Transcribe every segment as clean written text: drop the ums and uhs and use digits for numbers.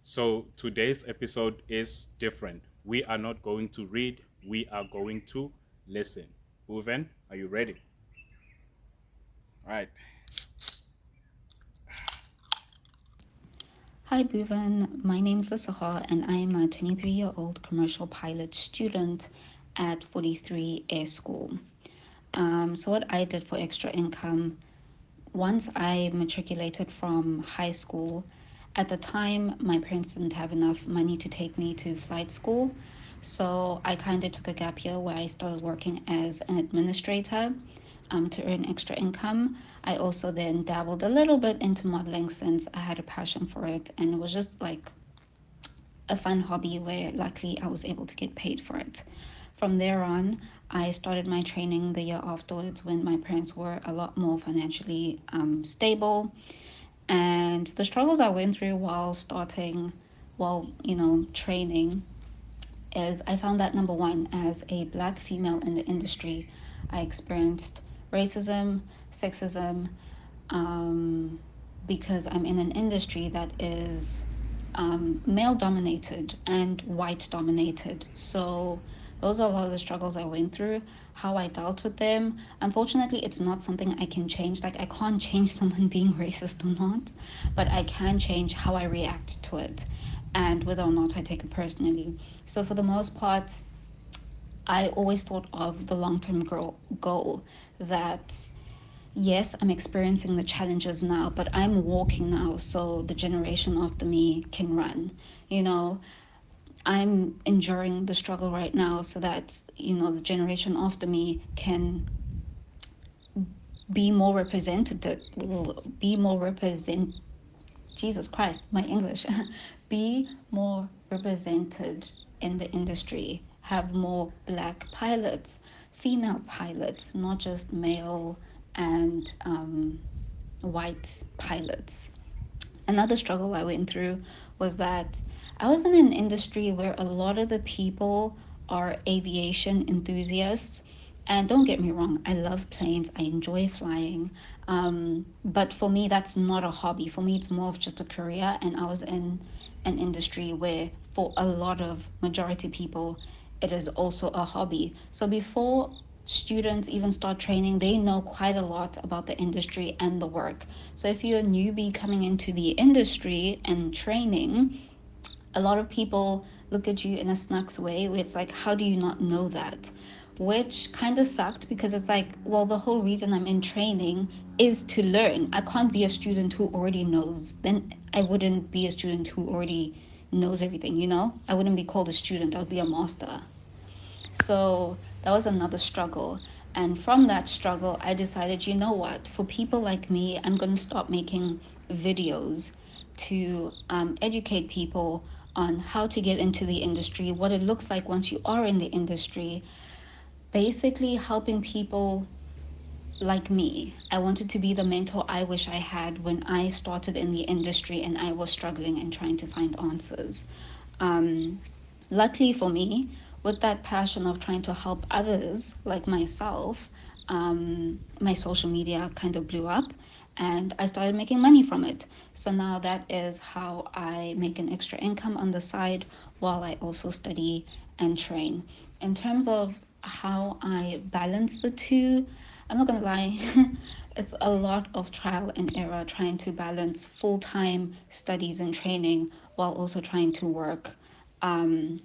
So today's episode is different. We are not going to read, we are going to listen. Buven, are you ready? All right. Hi, Buven. My name is Lesego, and I am a 23-year-old commercial pilot student at 43 Air School. So, what I did for extra income, once I matriculated from high school, at the time, my parents didn't have enough money to take me to flight school. So, I kind of took a gap year where I started working as an administrator to earn extra income. I also then dabbled a little bit into modeling since I had a passion for it, and it was just like a fun hobby where luckily I was able to get paid for it. From there on, I started my training the year afterwards when my parents were a lot more financially stable. And the struggles I went through while training is I found that number one, as a black female in the industry, I experienced racism, sexism, um, because I'm in an industry that is male dominated and white dominated. So those are a lot of the struggles I went through, how I dealt with them. Unfortunately, it's not something I can change. Like, I can't change someone being racist or not, but I can change how I react to it and whether or not I take it personally. So, for the most part, I always thought of the long term goal that yes, I'm experiencing the challenges now, but I'm walking now so the generation after me can run. You know, I'm enduring the struggle right now so that, the generation after me can be more represented, be more represent, Jesus Christ, my English, be more represented in the industry, have more black pilots, female pilots, not just male and white pilots. Another struggle I went through was that I was in an industry where a lot of the people are aviation enthusiasts. And don't get me wrong, I love planes, I enjoy flying. But for me, that's not a hobby. For me, it's more of just a career. And I was in an industry where, for a lot of majority people, it is also a hobby. So before students even start training, they know quite a lot about the industry and the work. So if you're a newbie coming into the industry and training, a lot of people look at you in a snacks way where it's like, how do you not know that? Which kind of sucked because it's like, well, the whole reason I'm in training is to learn. I can't be a student who already knows. Then I wouldn't be a student who already knows everything, you know? I wouldn't be called a student, I would be a master. So that was another struggle. And from that struggle, I decided, you know what, for people like me, I'm going to start making videos to educate people on how to get into the industry, what it looks like once you are in the industry, basically helping people like me. I wanted to be the mentor I wish I had when I started in the industry and I was struggling and trying to find answers. Um, Luckily for me, with that passion of trying to help others like myself, my social media kind of blew up and I started making money from it. So now that is how I make an extra income on the side while I also study and train. In terms of how I balance the two, I'm not gonna lie, it's a lot of trial and error trying to balance full time studies and training while also trying to work. Um,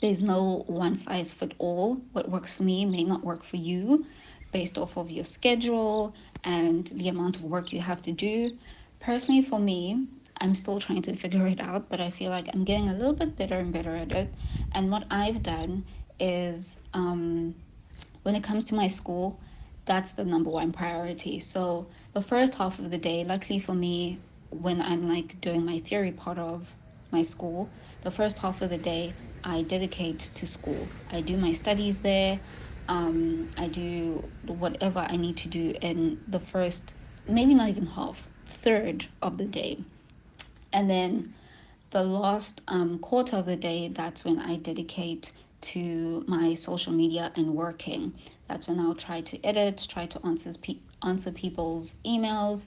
there's no one size fit all. What works for me may not work for you based off of your schedule and the amount of work you have to do. Personally, for me, I'm still trying to figure it out, but I feel like I'm getting a little bit better and better at it. And what I've done is when it comes to my school, that's the number one priority. So the first half of the day, luckily for me, when I'm like doing my theory part of my school, the first half of the day I dedicate to school. I do my studies there. I do whatever I need to do in the first, maybe not even half, third of the day. And then the last quarter of the day, that's when I dedicate to my social media and working. That's when I'll try to edit, try to answer people's emails,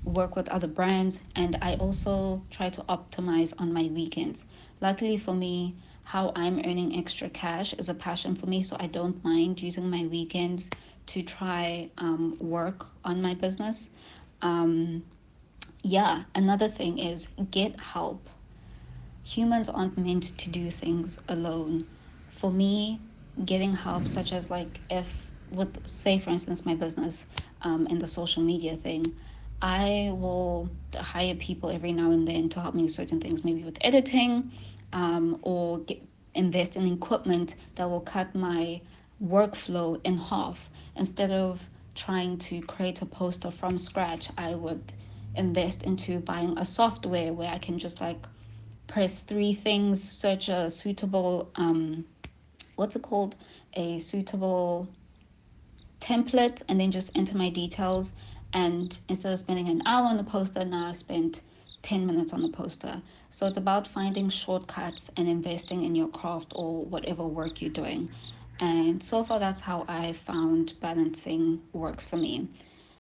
work with other brands, and I also try to optimize on my weekends. Luckily for me, how I'm earning extra cash is a passion for me, so I don't mind using my weekends to try work on my business. Um, yeah, another thing is get help. Humans aren't meant to do things alone. For me, getting help, such as like if, with, say, for instance, my business and the social media thing, I will hire people every now and then to help me with certain things, maybe with editing or invest in equipment that will cut my workflow in half. Instead of trying to create a poster from scratch, I would invest into buying a software where I can just like press three things, search a suitable what's it called? A suitable template, and then just enter my details. And instead of spending an hour on the poster, now I spent 10 minutes on the poster. So it's about finding shortcuts and investing in your craft or whatever work you're doing. And so far, that's how I found balancing works for me.